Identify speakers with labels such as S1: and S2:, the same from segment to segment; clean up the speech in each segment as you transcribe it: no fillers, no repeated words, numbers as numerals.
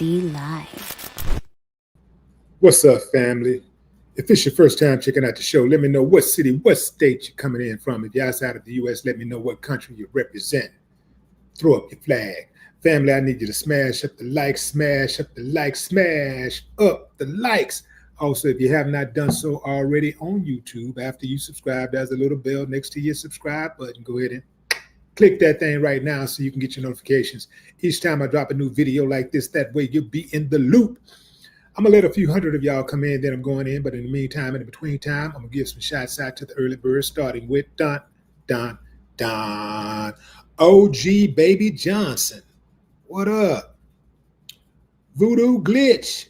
S1: TMZ Live.
S2: What's up, family? If it's your first time checking out the show, let me know what city, what state you're coming in from. If you're outside of the U.S., let me know what country you represent. Throw up your flag. Family, I need you to smash up the likes, smash up the likes, smash up the likes. Also, if you have not done so already on YouTube, after you subscribe, there's a little bell next to your subscribe button. Go ahead and click that thing right now so you can get your notifications. Each time I drop a new video like this, that way you'll be in the loop. I'm going to let a few hundred of y'all come in, then I'm going in. But in the meantime, in the between time, I'm going to give some shots out to the early birds, starting with Don OG Baby Johnson. What up? Voodoo Glitch.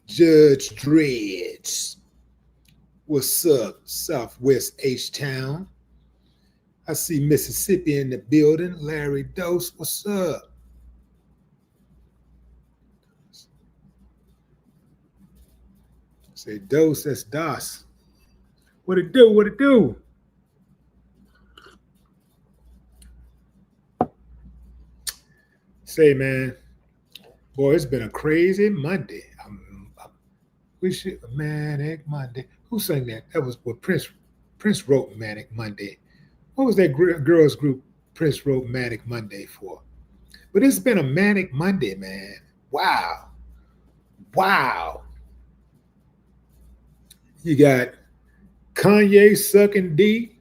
S2: Judge Dreads. What's up, Southwest H-Town? I see Mississippi in the building. Larry Dose, what's up? Say Dose, that's DOS. What it do? What it do? Say, man, boy, it's been a crazy Monday. We should Manic Monday. Who sang that? That was what Prince wrote Manic Monday. What was that girls group Prince wrote Manic Monday for? But it's been a Manic Monday, man. Wow. You got Kanye sucking D,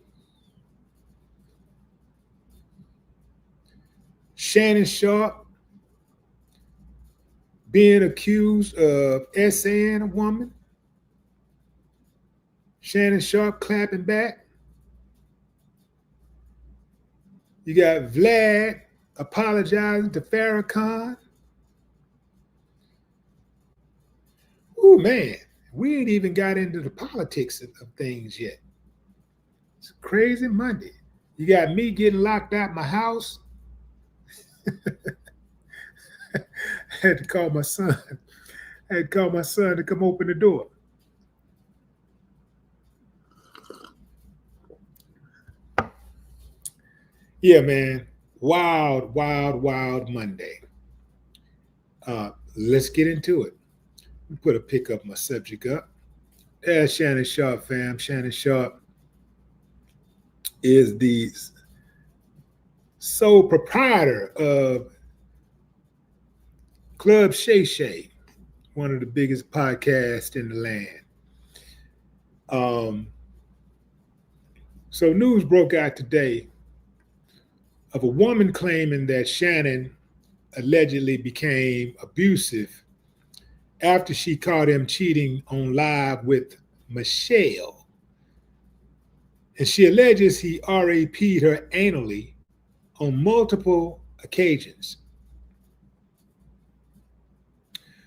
S2: Shannon Sharpe being accused of SAing a woman, Shannon Sharpe clapping back. You got Vlad apologizing to Farrakhan. Oh, man. We ain't even got into the politics of things yet. It's a crazy Monday. You got me getting locked out my house. I had to call my son. To come open the door. Yeah, man. Wild Monday. Let's get into it. Put a pick up my subject up. There's Shannon Sharpe, fam. Shannon Sharpe is the sole proprietor of Club Shay Shay, one of the biggest podcasts in the land. So news broke out today of a woman claiming that Shannon allegedly became abusive after she caught him cheating on live with Michelle. And she alleges he RAP'd her anally on multiple occasions.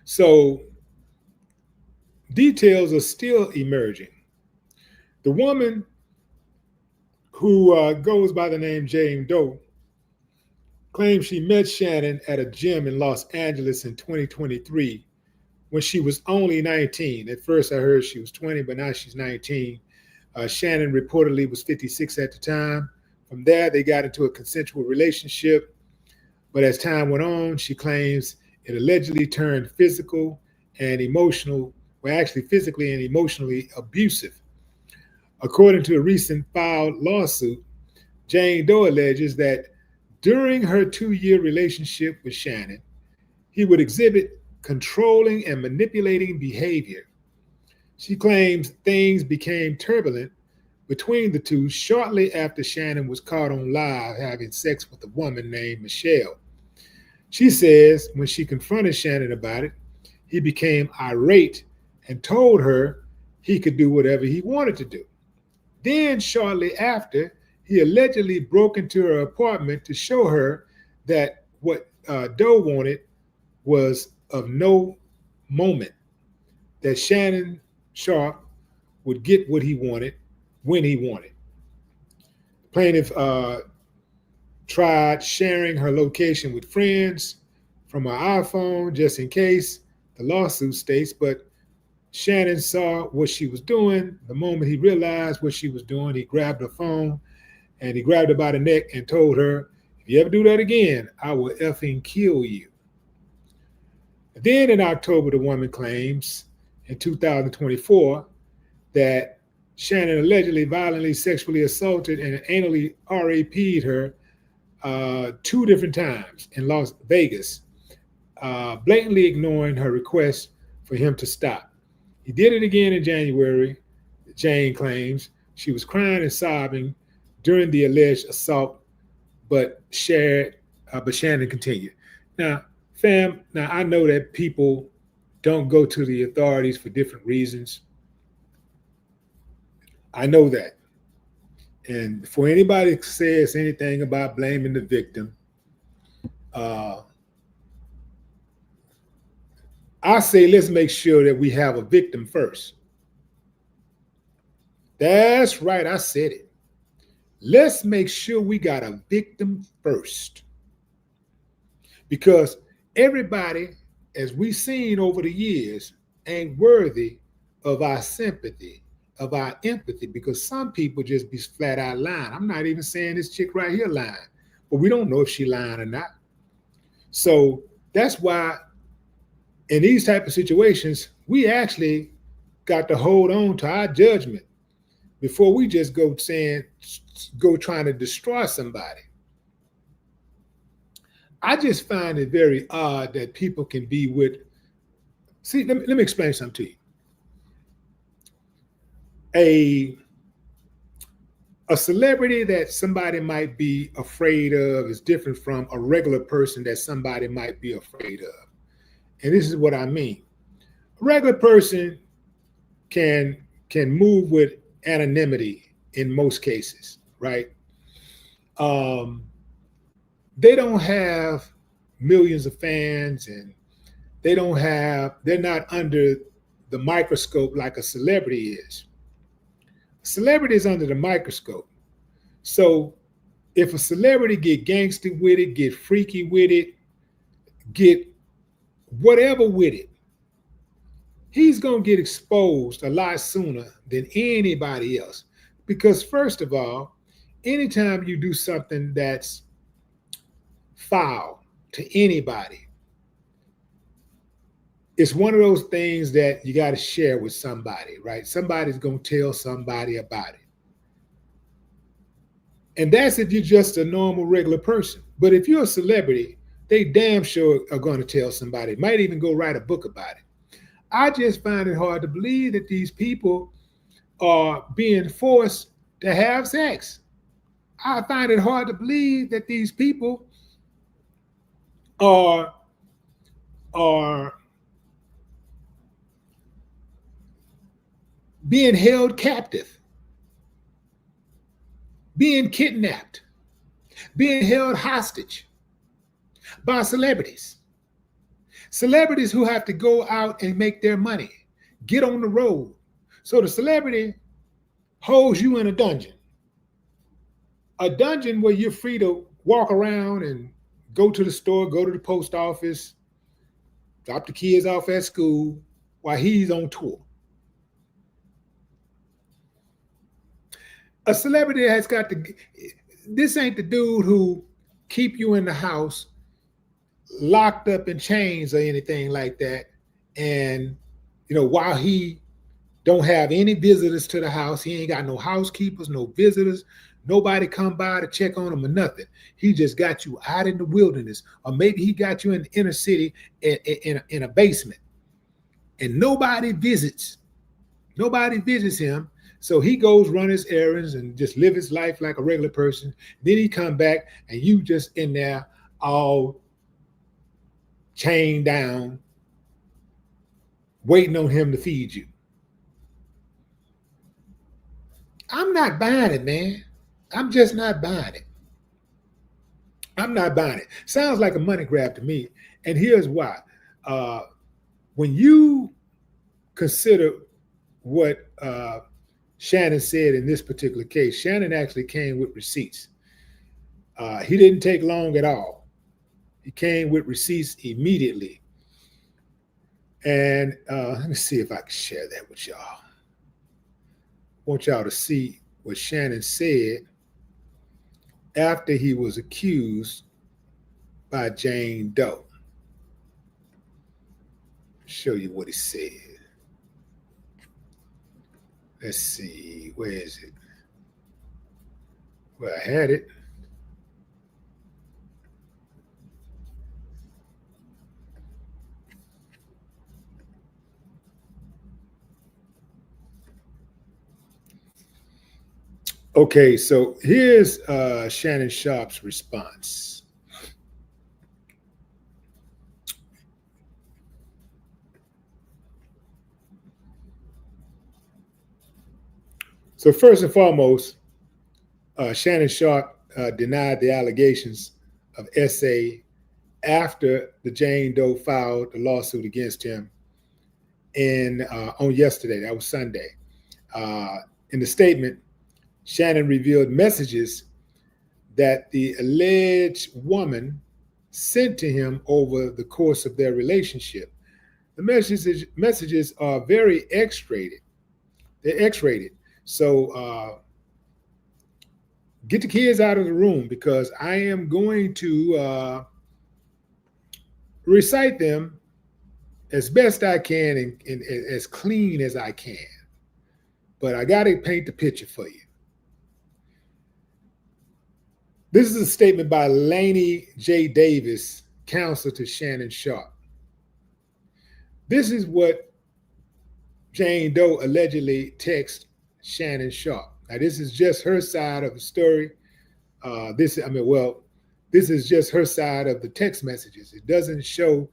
S2: So details are still emerging. The woman who goes by the name Jane Doe claims she met Shannon at a gym in Los Angeles in 2023 when she was only 19. At first I heard she was 20, but now she's 19. Shannon reportedly was 56 at the time. From there, they got into a consensual relationship. But as time went on, she claims it allegedly turned physical and emotional, well, actually physically and emotionally abusive. According to a recent filed lawsuit, Jane Doe alleges that during her 2-year relationship with Shannon, he would exhibit controlling and manipulating behavior. She claims things became turbulent between the two shortly after Shannon was caught on live having sex with a woman named Michelle. She says when she confronted Shannon about it, he became irate and told her he could do whatever he wanted to do. Then shortly after, he allegedly broke into her apartment to show her that what Doe wanted was of no moment, that Shannon Sharpe would get what he wanted when he wanted. Plaintiff tried sharing her location with friends from her iPhone just in case, the lawsuit states, but Shannon saw what she was doing. The moment he realized what she was doing, he grabbed her phone and he grabbed her by the neck and told her, "If you ever do that again, I will effing kill you." Then in October, the woman claims in 2024 that Shannon allegedly violently sexually assaulted and anally RAP'd her 2 different times in Las Vegas, blatantly ignoring her request for him to stop. He did it again in January. Jane claims she was crying and sobbing during the alleged assault, but Shannon continued. Now, fam, now I know that people don't go to the authorities for different reasons. I know that. And for anybody that says anything about blaming the victim, uh, I say let's make sure that we have a victim first. That's right, I said it. Let's make sure we got a victim first. Because everybody, as we've seen over the years, ain't worthy of our sympathy, of our empathy, because some people just be flat out lying. I'm not even saying this chick right here lying, but we don't know if she lying or not. So that's why in these type of situations, we actually got to hold on to our judgment before we just go trying to destroy somebody. I just find it very odd that people can be with. See, let me explain something to you. A celebrity that somebody might be afraid of is different from a regular person that somebody might be afraid of. And this is what I mean. A regular person can move with anonymity in most cases, right? They don't have millions of fans, and they're not under the microscope like a celebrity is. Celebrity is under the microscope. So if a celebrity get gangster with it, get freaky with it, get whatever with it, he's going to get exposed a lot sooner than anybody else. Because first of all, anytime you do something that's foul to anybody, it's one of those things that you got to share with somebody, right? Somebody's going to tell somebody about it. And that's if you're just a normal, regular person. But if you're a celebrity, they damn sure are going to tell somebody, might even go write a book about it. I just find it hard to believe that these people are being forced to have sex. I find it hard to believe that these people are being held captive, being kidnapped, being held hostage by celebrities. Celebrities who have to go out and make their money, get on the road. So the celebrity holds you in a dungeon where you're free to walk around and go to the store, go to the post office, drop the kids off at school while he's on tour. A celebrity has got to, this ain't the dude who keep you in the house locked up in chains or anything like that. And, while he don't have any visitors to the house, he ain't got no housekeepers, no visitors, nobody come by to check on him or nothing. He just got you out in the wilderness, or maybe he got you in the inner city in a basement, and nobody visits him. So he goes run his errands and just live his life like a regular person. Then he come back and you just in there all chained down, waiting on him to feed you. I'm not buying it, man. I'm just not buying it. I'm not buying it. Sounds like a money grab to me. And here's why. When you consider what Shannon said in this particular case, Shannon actually came with receipts. He didn't take long at all. He came with receipts immediately. And let me see if I can share that with y'all. I want y'all to see what Shannon said after he was accused by Jane Doe. show you what he said. Let's see, where is it? Well, I had it. Okay, so here's Shannon Sharpe's response. So first and foremost, Shannon Sharpe denied the allegations of SA after the Jane Doe filed the lawsuit against him on yesterday. That was Sunday. In the statement, Shannon revealed messages that the alleged woman sent to him over the course of their relationship. The messages are very X-rated. They're X-rated. So get the kids out of the room because I am going to recite them as best I can and as clean as I can. But I got to paint the picture for you. This is a statement by Lainey J. Davis, counsel to Shannon Sharpe. This is what Jane Doe allegedly texted Shannon Sharpe. Now, this is just her side of the story. This is just her side of the text messages. It doesn't show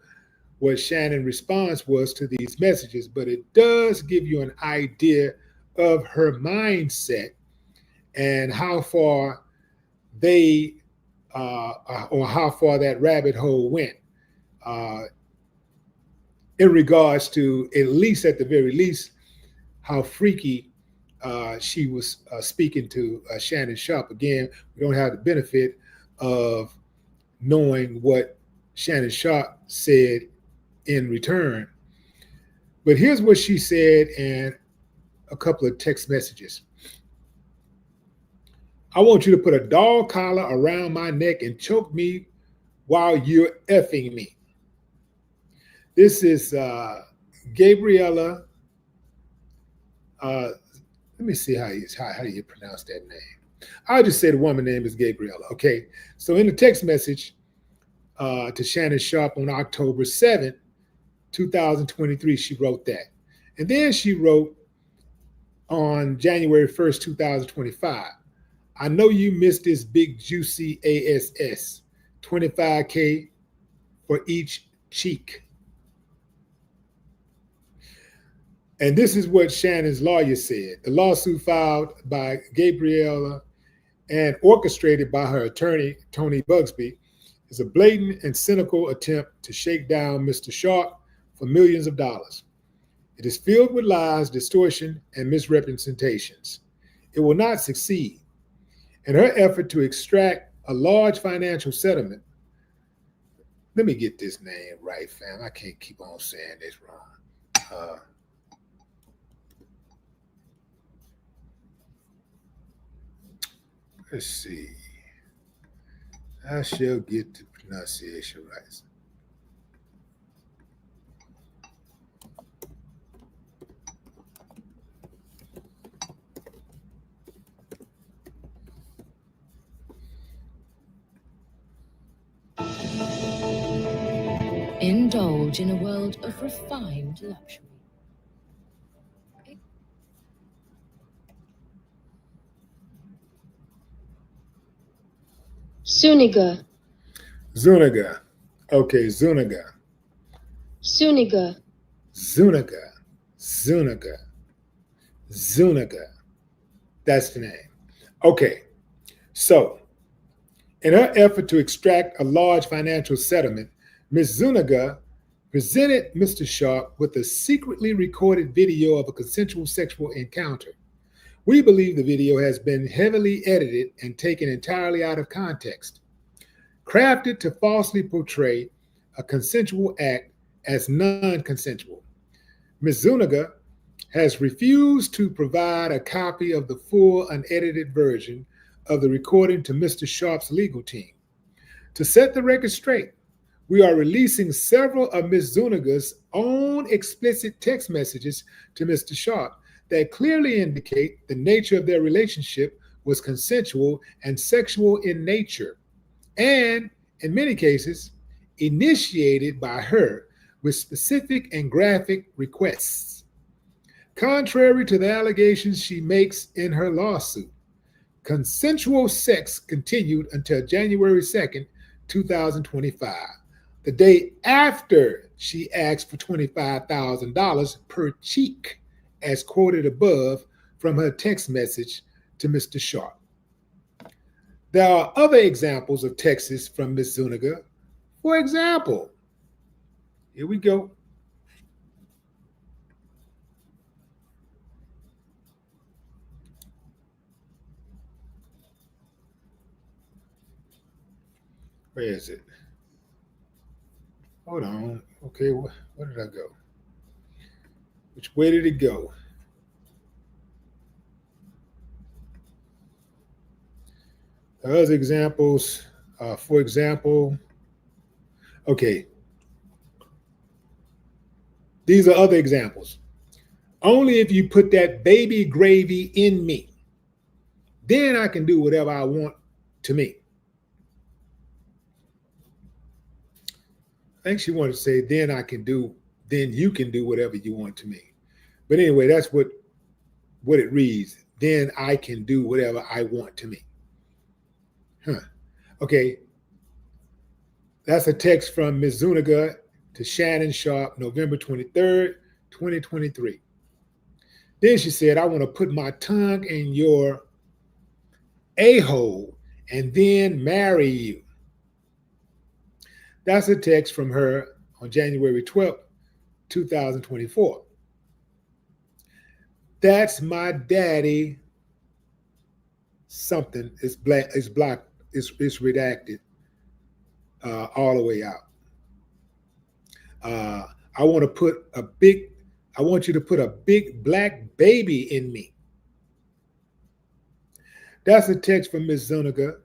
S2: what Shannon's response was to these messages, but it does give you an idea of her mindset and how far or how far that rabbit hole went in regards to, at the very least, how freaky she was speaking to Shannon Sharpe. Again, we don't have the benefit of knowing what Shannon Sharpe said in return. But here's what she said in a couple of text messages. I want you to put a dog collar around my neck and choke me while you're effing me. This is Gabriella. Let me see how you pronounce that name. I'll just say the woman's name is Gabriella. Okay. So in the text message to Shannon Sharpe on October 7th, 2023, she wrote that. And then she wrote on January 1st, 2025, I know you missed this big juicy ASS, $25K for each cheek. And this is what Shannon's lawyer said. The lawsuit filed by Gabriella and orchestrated by her attorney, Tony Bugsby, is a blatant and cynical attempt to shake down Mr. Sharpe for millions of dollars. It is filled with lies, distortion, and misrepresentations. It will not succeed. In her effort to extract a large financial settlement, let me get this name right, fam. I can't keep on saying this wrong. Let's see. I shall get the pronunciation right.
S1: Indulge in a world of refined luxury.
S3: Zuniga.
S2: Zuniga. Okay, Zuniga.
S3: Zuniga.
S2: Zuniga. Zuniga. Zuniga. That's the name. Okay. So, in her effort to extract a large financial settlement, Ms. Zuniga presented Mr. Sharpe with a secretly recorded video of a consensual sexual encounter. We believe the video has been heavily edited and taken entirely out of context, crafted to falsely portray a consensual act as non-consensual. Ms. Zuniga has refused to provide a copy of the full unedited version of the recording to Mr. Sharpe's legal team. To set the record straight, We are releasing several of Ms. Zuniga's own explicit text messages to Mr. Sharpe that clearly indicate the nature of their relationship was consensual and sexual in nature, and in many cases, initiated by her with specific and graphic requests. Contrary to the allegations she makes in her lawsuit, consensual sex continued until January 2nd, 2025, the day after she asked for $25,000 per cheek, as quoted above from her text message to Mr. Sharpe. There are other examples of texts from Ms. Zuniga. For example, here we go. Where is it? Hold on. Okay, where did I go? Which way did it go? Other examples, for example, okay, these are other examples. Only if you put that baby gravy in me, then I can do whatever I want to me. I think she wanted to say, then you can do whatever you want to me. But anyway, that's what it reads. Then I can do whatever I want to me. Okay. That's a text from Ms. Zuniga to Shannon Sharpe, November 23rd, 2023. Then she said, I want to put my tongue in your a-hole and then marry you. That's a text from her on January 12th, 2024. That's my daddy something. It's black, it's blocked, it's redacted all the way out. I want you to put a big black baby in me. That's a text from Ms. Zuniga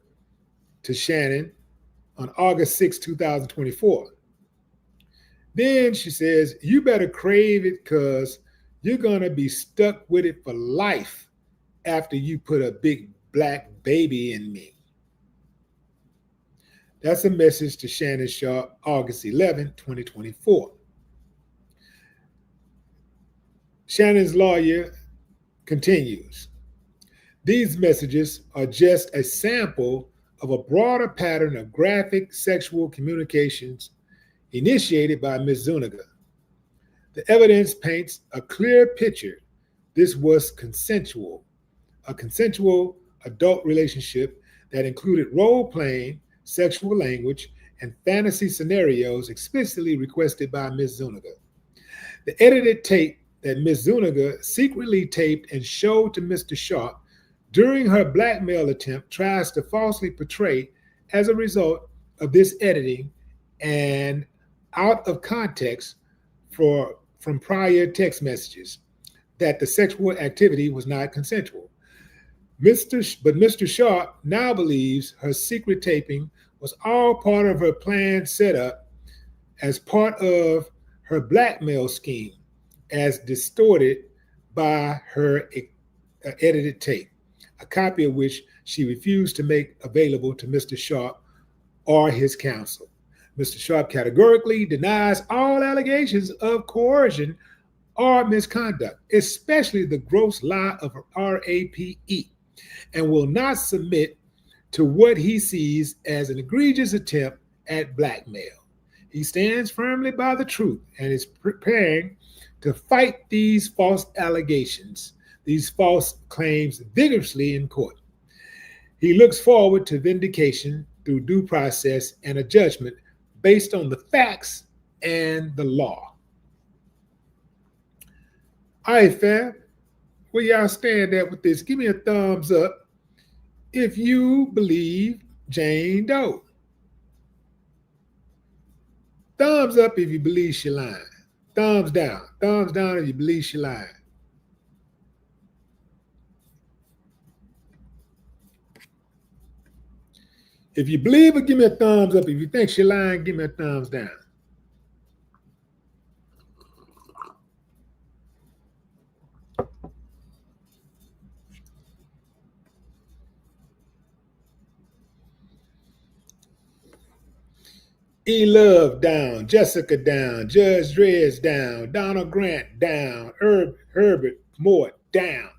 S2: to Shannon on August 6, 2024. Then she says, you better crave it because you're going to be stuck with it for life after you put a big black baby in me. That's a message to Shannon Sharpe, August 11, 2024. Shannon's lawyer continues. These messages are just a sample of a broader pattern of graphic sexual communications initiated by Ms. Zuniga. The evidence paints a clear picture. This was a consensual adult relationship that included role-playing, sexual language, and fantasy scenarios explicitly requested by Ms. Zuniga. The edited tape that Ms. Zuniga secretly taped and showed to Mr. Sharpe during her blackmail attempt tries to falsely portray, as a result of this editing and out of context from prior text messages, that the sexual activity was not consensual. But Mr. Sharpe now believes her secret taping was all part of her planned setup as part of her blackmail scheme, as distorted by her edited tape, a copy of which she refused to make available to Mr. Sharpe or his counsel. Mr. Sharpe categorically denies all allegations of coercion or misconduct, especially the gross lie of RAPE, and will not submit to what he sees as an egregious attempt at blackmail. He stands firmly by the truth and is preparing to fight these false allegations, these false claims vigorously in court. He looks forward to vindication through due process and a judgment based on the facts and the law. All right, fam, where y'all stand at with this? Give me a thumbs up if you believe Jane Doe. Thumbs up if you believe she lying. Thumbs down. Thumbs down if you believe she lying. If you believe her, give me a thumbs up. If you think she's lying, give me a thumbs down. E. Love down, Jessica down, Judge Dredd down, Donald Grant down, Herbert Moore down,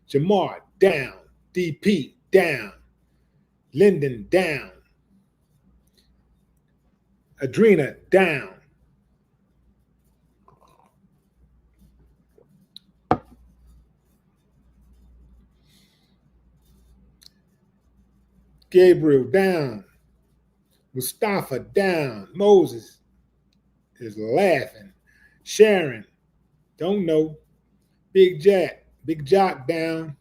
S2: Jamar down, DP down, Lyndon down, Adrena down. Gabriel down, Mustafa down, Moses is laughing, Sharon, don't know, Big Jock down,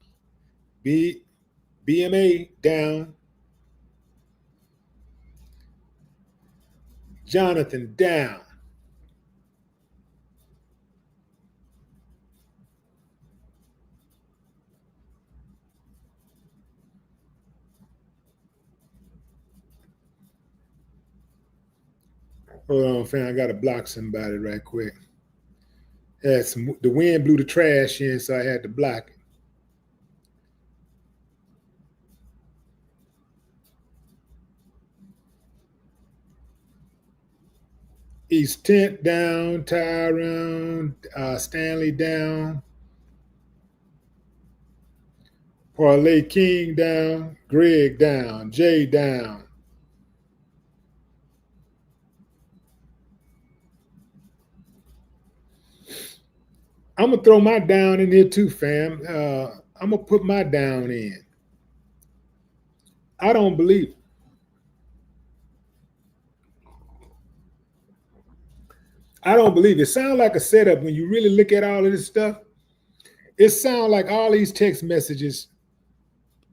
S2: BMA down, Jonathan down. Hold on, fam. I gotta block somebody right quick. The wind blew the trash in, so I had to block it. East Tent down, Tyrone, Stanley down, Parlay King down, Greg down, Jay down. I'm gonna throw my down in here too, fam. I'm gonna put my down in. I don't believe it. I don't believe it. It sounds like a setup when you really look at all of this stuff. It sounds like all these text messages,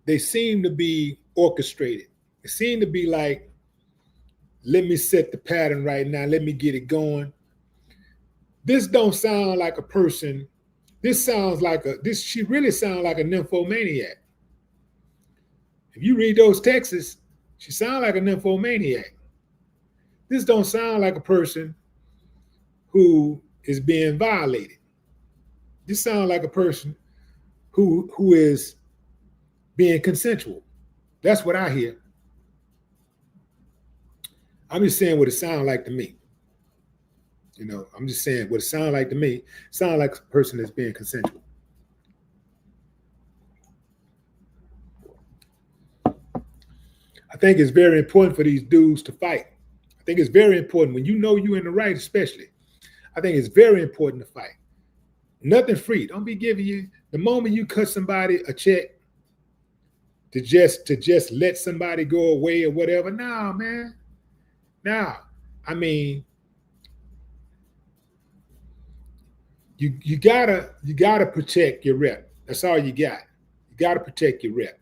S2: they seem to be orchestrated. It seem to be like, let me set the pattern right now. Let me get it going. This don't sound like a person. This sounds like she really sounds like a nymphomaniac. If you read those texts, she sounds like a nymphomaniac. This don't sound like a person who is being violated. This sounds like a person who is being consensual. That's what I hear. I'm just saying what it sounds like to me. You know, I'm just saying what it sounds like to me. It sounds like a person that's being consensual. I think it's very important for these dudes to fight. I think it's very important when you know you're in the right, especially. I think it's very important to fight. Nothing free. Don't be giving you the moment you cut somebody a check to just let somebody go away or whatever. Nah, man. Nah. I mean, you gotta protect your rep. That's all you got. You gotta protect your rep.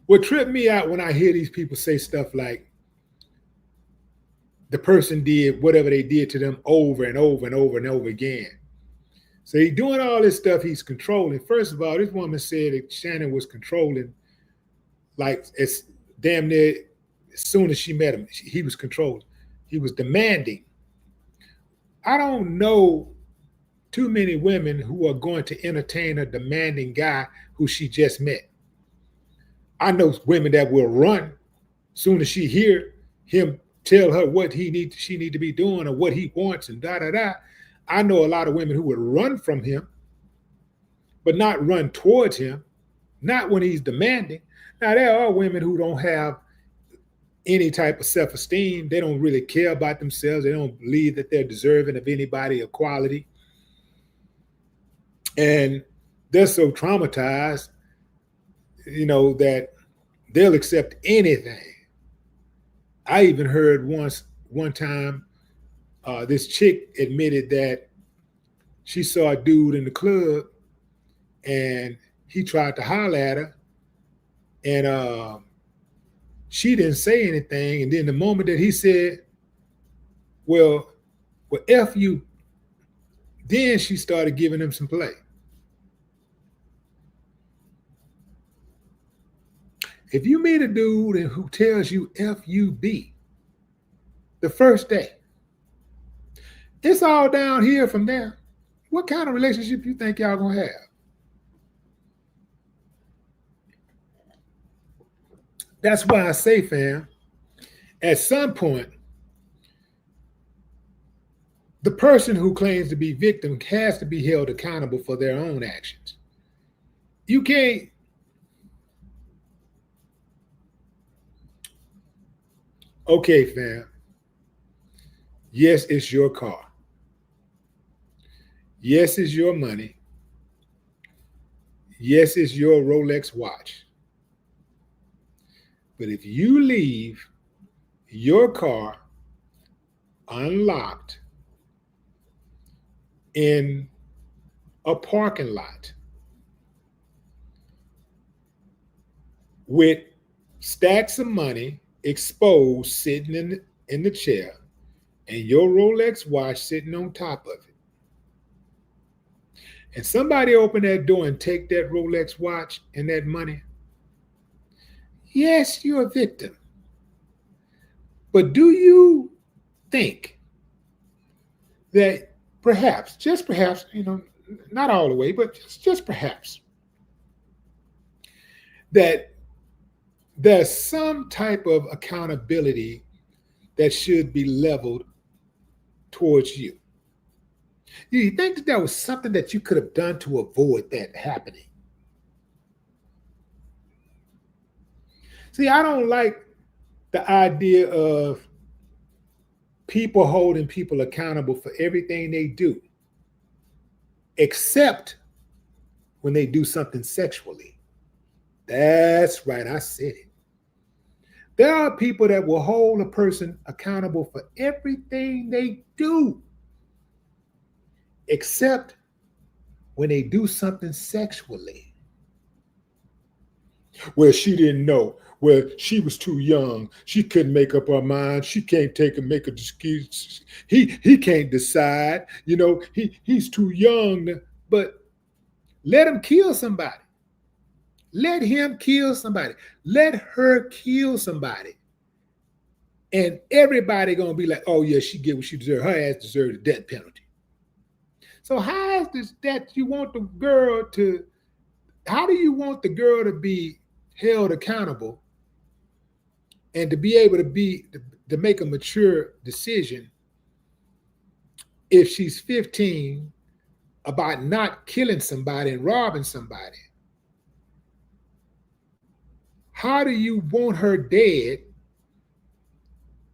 S2: What tripped me out when I hear these people say stuff like the person did whatever they did to them over and over and over and over again. So he's doing all this stuff, he's controlling. First of all, this woman said that Shannon was controlling, like it's damn near as soon as she met him, he was controlling. He was demanding. I don't know too many women who are going to entertain a demanding guy who she just met. I know women that will run soon as she hear him tell her what she need to be doing or what he wants and da. I know a lot of women who would run from him, but not run towards him, not when he's demanding. Now, there are women who don't have any type of self-esteem. They don't really care about themselves. They don't believe that they're deserving of anybody equality. And they're so traumatized, you know, that they'll accept anything. I even heard one time, this chick admitted that she saw a dude in the club and he tried to holler at her, and she didn't say anything. And then the moment that he said, well, F you, Then she started giving him some play. If you meet a dude who tells you FUB the first day, it's all down here from there. What kind of relationship you think y'all gonna have? That's why I say, fam, at some point, the person who claims to be victim has to be held accountable for their own actions. You can't. Okay, fam. Yes, it's your car. Yes, it's your money. Yes, it's your Rolex watch. But if you leave your car unlocked in a parking lot with stacks of money exposed sitting in the chair and your Rolex watch sitting on top of it, and somebody open that door and take that Rolex watch and that money, yes, you're a victim. But do you think that perhaps, just perhaps, not all the way, but just perhaps, that there's some type of accountability that should be leveled towards you? You think that there was something that you could have done to avoid that happening? See, I don't like the idea of people holding people accountable for everything they do, except when they do something sexually. That's right, I said it. There are people that will hold a person accountable for everything they do, except when they do something sexually. Well, she didn't know. Well, she was too young. She couldn't make up her mind. She can't make a excuse. He can't decide. He's too young. But let him kill somebody. Let him kill somebody. Let her kill somebody. And everybody gonna be like, oh yeah, she get what she deserved. Her ass deserved a death penalty. So how is this that you want the girl to, how do you want the girl to be held accountable and to be able to make a mature decision if she's 15 about not killing somebody and robbing somebody? How do you want her dead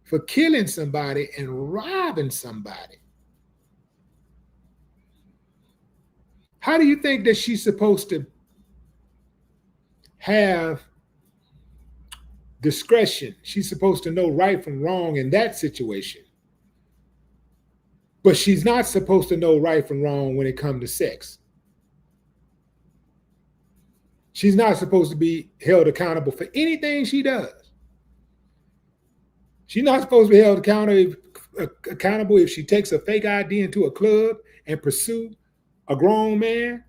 S2: for killing somebody and robbing somebody? How do you think that she's supposed to have discretion? She's supposed to know right from wrong in that situation. But she's not supposed to know right from wrong when it comes to sex. She's not supposed to be held accountable for anything she does. She's not supposed to be held accountable if she takes a fake ID into a club and pursue a grown man.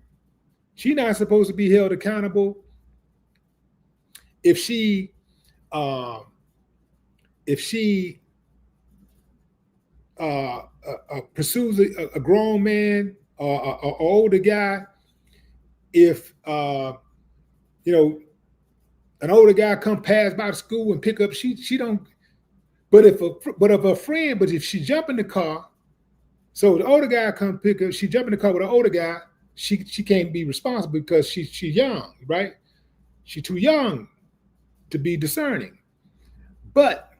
S2: She's not supposed to be held accountable if she pursues a grown man or an older guy. If an older guy come pass by the school and pick up, she don't. But if she jump in the car, so the older guy come pick up, she jump in the car with an older guy, she can't be responsible because she's young, right? She's too young to be discerning. But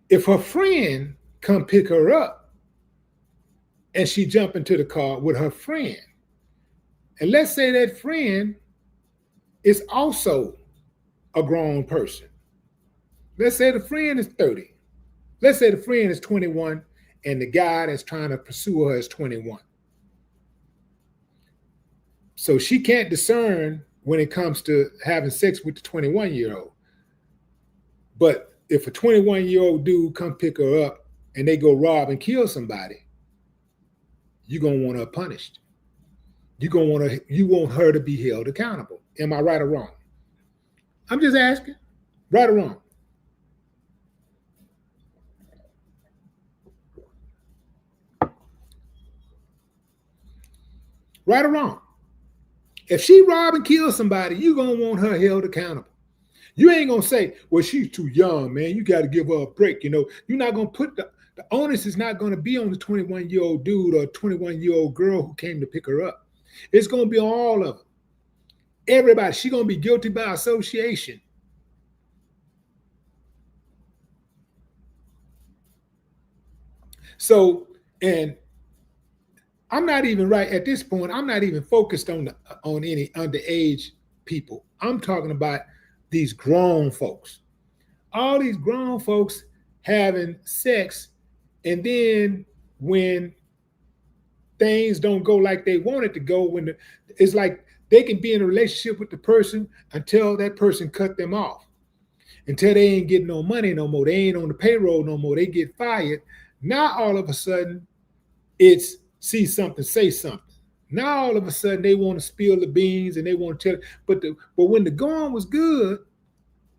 S2: if her friend come pick her up and she jump into the car with her friend, and let's say that friend is also a grown person. Let's say the friend is 30. Let's say the friend is 21 and the guy that's trying to pursue her is 21. So she can't discern when it comes to having sex with the 21-year-old. But if a 21-year-old dude come pick her up and they go rob and kill somebody, you're gonna want her punished. You want her to be held accountable. Am I right or wrong? I'm just asking, right or wrong? Right or wrong? If she rob and kill somebody, you gonna want her held accountable. You ain't gonna say, well, she's too young, man. You got to give her a break. You're not gonna put the onus is not gonna be on the 21-year-old dude or 21-year-old girl who came to pick her up. It's gonna be on all of them. Everybody, she's gonna be guilty by association. So, and I'm not even right at this point. I'm not even focused on any underage people. I'm talking about these grown folks. All these grown folks having sex, and then when things don't go like they want it to go, it's like they can be in a relationship with the person until that person cut them off, until they ain't getting no money no more. They ain't on the payroll no more. They get fired. Now all of a sudden, it's see something, say something. Now all of a sudden they want to spill the beans and they want to tell. But when the going was good,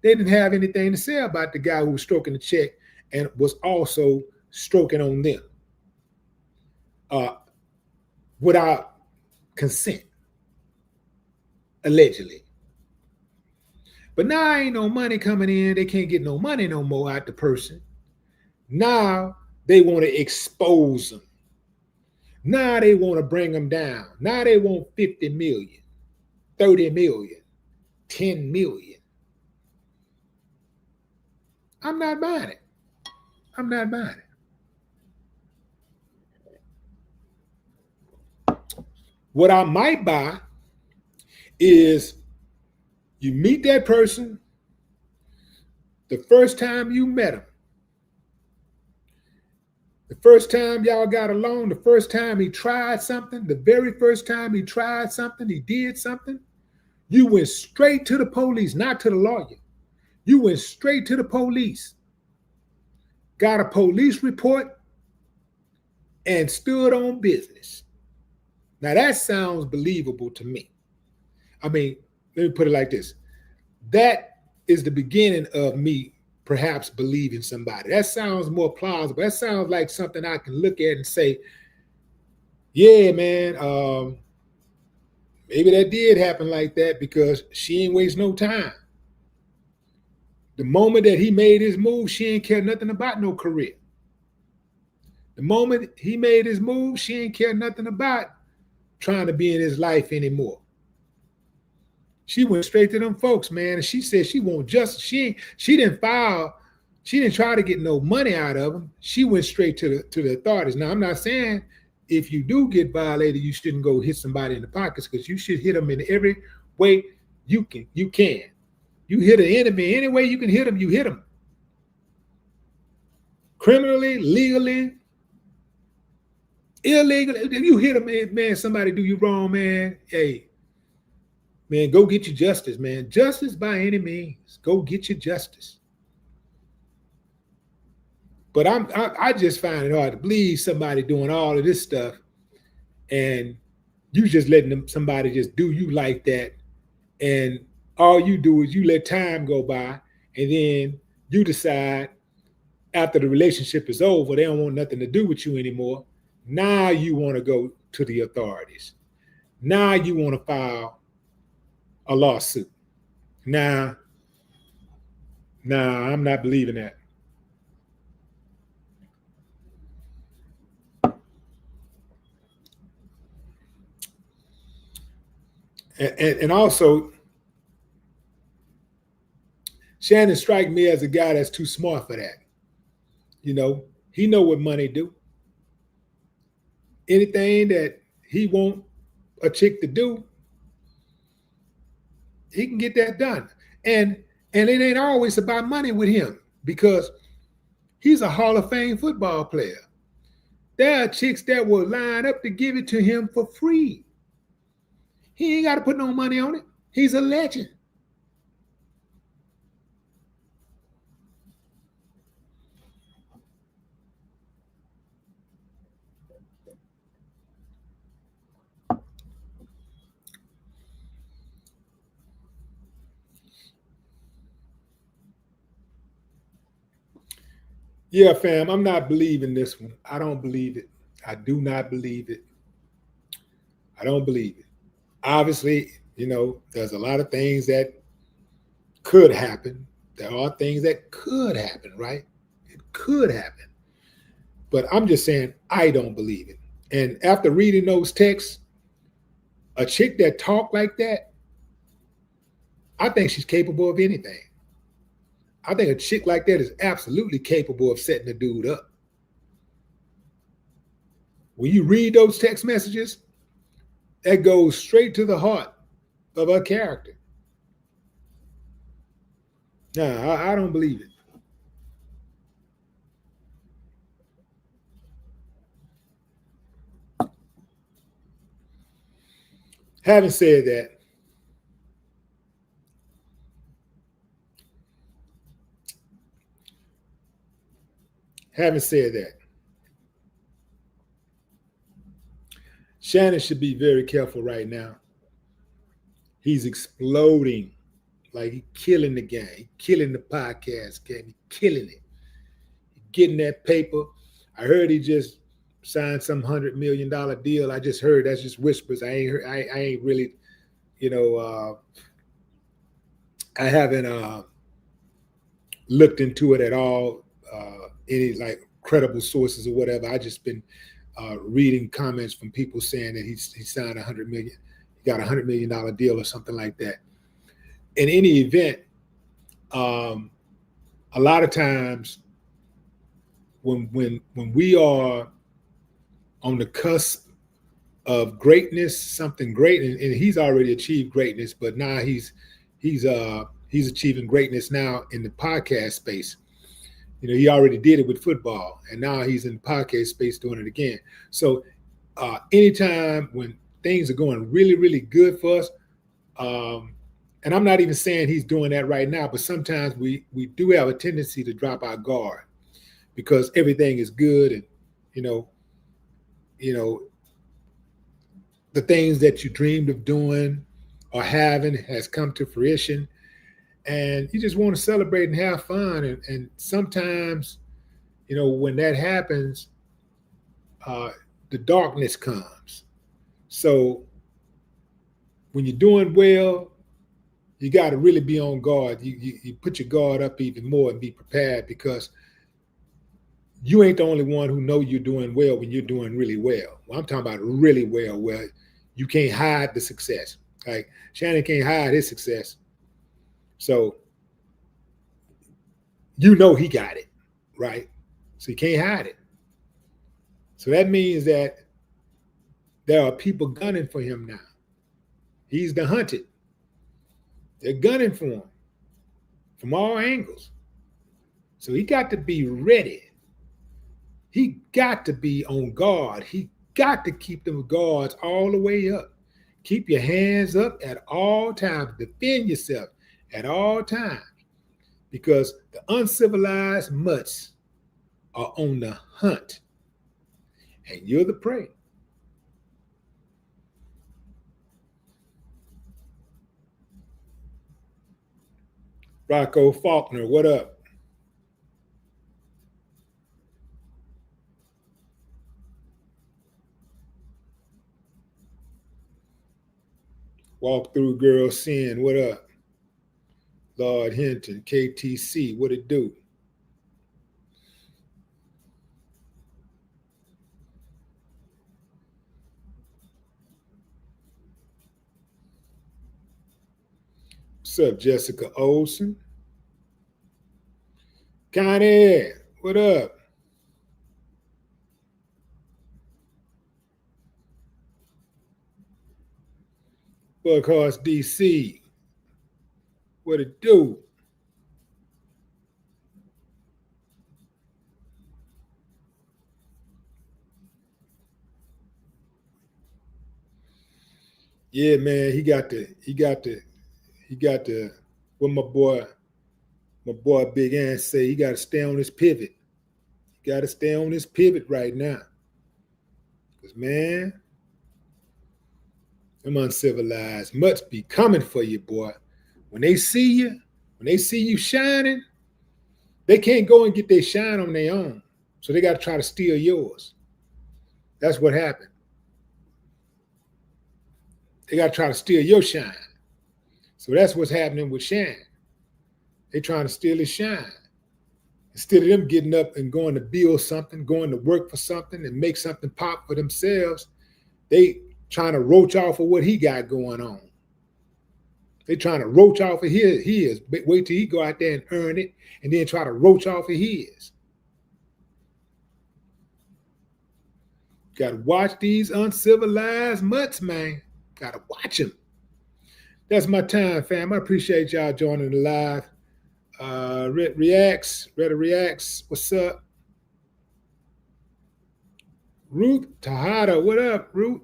S2: they didn't have anything to say about the guy who was stroking the check and was also stroking on them without consent, allegedly. But now ain't no money coming in. They can't get no money no more out the person. Now they want to expose them. Now they want to bring them down. Now they want 50 million, 30 million, 10 million. I'm not buying it. I'm not buying it. What I might buy is you meet that person the first time you met him. The first time y'all got along, the first time he tried something, the very first time he tried something, he did something, you went straight to the police, not to the lawyer. You went straight to the police, got a police report, and stood on business. Now that sounds believable to me. I mean, let me put it like this. That is the beginning of me perhaps believing somebody. That sounds more plausible. That sounds like something I can look at and say, yeah, man, maybe that did happen like that because she ain't waste no time. The moment that he made his move, she ain't care nothing about no career. The moment he made his move, she ain't care nothing about trying to be in his life anymore. She went straight to them folks, man, and she said she won't justice. She didn't file. She didn't try to get no money out of them. She went straight to the authorities. Now, I'm not saying if you do get violated, you shouldn't go hit somebody in the pockets, because you should hit them in every way you can. You hit an enemy any way you can hit them. You hit them criminally, legally, illegally. If you hit them, man, somebody do you wrong, man. Hey, man, go get your justice, man. Justice by any means. Go get your justice. But I just find it hard to believe somebody doing all of this stuff and you just letting somebody just do you like that. And all you do is you let time go by, and then you decide after the relationship is over, they don't want nothing to do with you anymore. Now you want to go to the authorities. Now you want to file a lawsuit. Nah, I'm not believing that. And also, Shannon strike me as a guy that's too smart for that. You know, he know what money do. Anything that he want a chick to do, he can get that done. And it ain't always about money with him, because he's a Hall of Fame football player. There are chicks that will line up to give it to him for free. He ain't got to put no money on it. He's a legend. Yeah, fam, I'm not believing this one. I don't believe it. I do not believe it. I don't believe it. Obviously, there's a lot of things that could happen. There are things that could happen, right? It could happen. But I'm just saying, I don't believe it. And after reading those texts, a chick that talk like that, I think she's capable of anything. I think a chick like that is absolutely capable of setting a dude up. When you read those text messages, that goes straight to the heart of her character. Nah, I don't believe it. Having said that, having said that, Shannon should be very careful right now. He's exploding, like he's killing the game, he killing the podcast game, he killing it, he getting that paper. I heard he just signed some $100 million deal. I just heard that's just whispers. I ain't really, you know, I haven't looked into it at all. Any like credible sources or whatever. I just been reading comments from people saying that he signed he got $100 million deal or something like that. In any event, a lot of times when we are on the cusp of greatness, something great, and he's already achieved greatness, but now he's achieving greatness now in the podcast space. He already did it with football, and now he's in the podcast space doing it again. So anytime when things are going really, really good for us, and I'm not even saying he's doing that right now, but sometimes we do have a tendency to drop our guard because everything is good, and you know the things that you dreamed of doing or having has come to fruition, and you just want to celebrate and have fun. And sometimes, when that happens, the darkness comes. So when you're doing well, you got to really be on guard. You put your guard up even more and be prepared, because you ain't the only one who know you're doing well when you're doing really well. I'm talking about really well, where you can't hide the success. Like Shannon can't hide his success. So he got it, right? So he can't hide it. So that means that there are people gunning for him now. He's the hunted. They're gunning for him from all angles. So he got to be ready. He got to be on guard. He got to keep them guards all the way up. Keep your hands up at all times. Defend yourself at all times, because the uncivilized mutts are on the hunt, and you're the prey. Rocco Faulkner, what up? Walk through girl sin, what up? Lord Hinton, KTC, what it do? What's up, Jessica Olsen? Connie, what up? Buckhorse DC, what it do? Yeah, man, he got the what my boy Big Ant say, he got to stay on his pivot. He got to stay on his pivot right now. Because, man, them uncivilized must be coming for you, boy. When they see you shining, They can't go and get their shine on their own. So they got to try to steal yours. That's what happened. They got to try to steal your shine. So that's what's happening with Shannon. They're trying to steal his shine. Instead of them getting up and going to build something, going to work for something and make something pop for themselves, they trying to roach off of what he got going on. They trying to roach off of his. Wait till he go out there and earn it and then try to roach off of his. Got to watch these uncivilized mutts, man. Got to watch them. That's my time, fam. I appreciate y'all joining the live. Red Reacts, what's up? Ruth Tejada, what up, Ruth?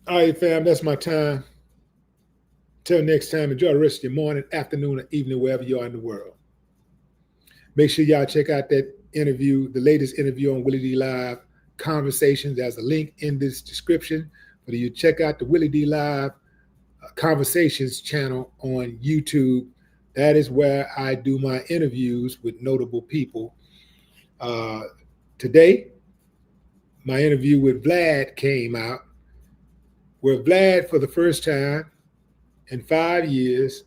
S2: All right, fam, that's my time. Till next time, enjoy the rest of your morning, afternoon, or evening, wherever you are in the world. Make sure y'all check out that interview, the latest interview on Willie D Live Conversations. There's a link in this description. But you check out the Willie D Live Conversations channel on YouTube. That is where I do my interviews with notable people. Today, my interview with Vlad came out, where Vlad, for the first time in 5 years,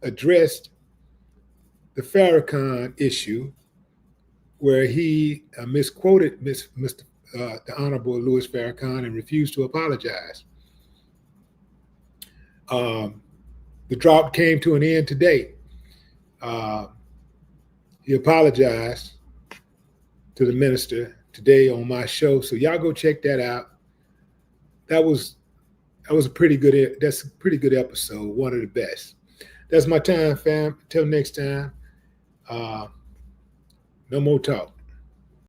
S2: addressed the Farrakhan issue, where he misquoted the Honorable Louis Farrakhan and refused to apologize. The drought came to an end today. He apologized to the minister today on my show, so y'all go check that out. That was a pretty good. That's a pretty good episode. One of the best. That's my time, fam. Until next time. No more talk.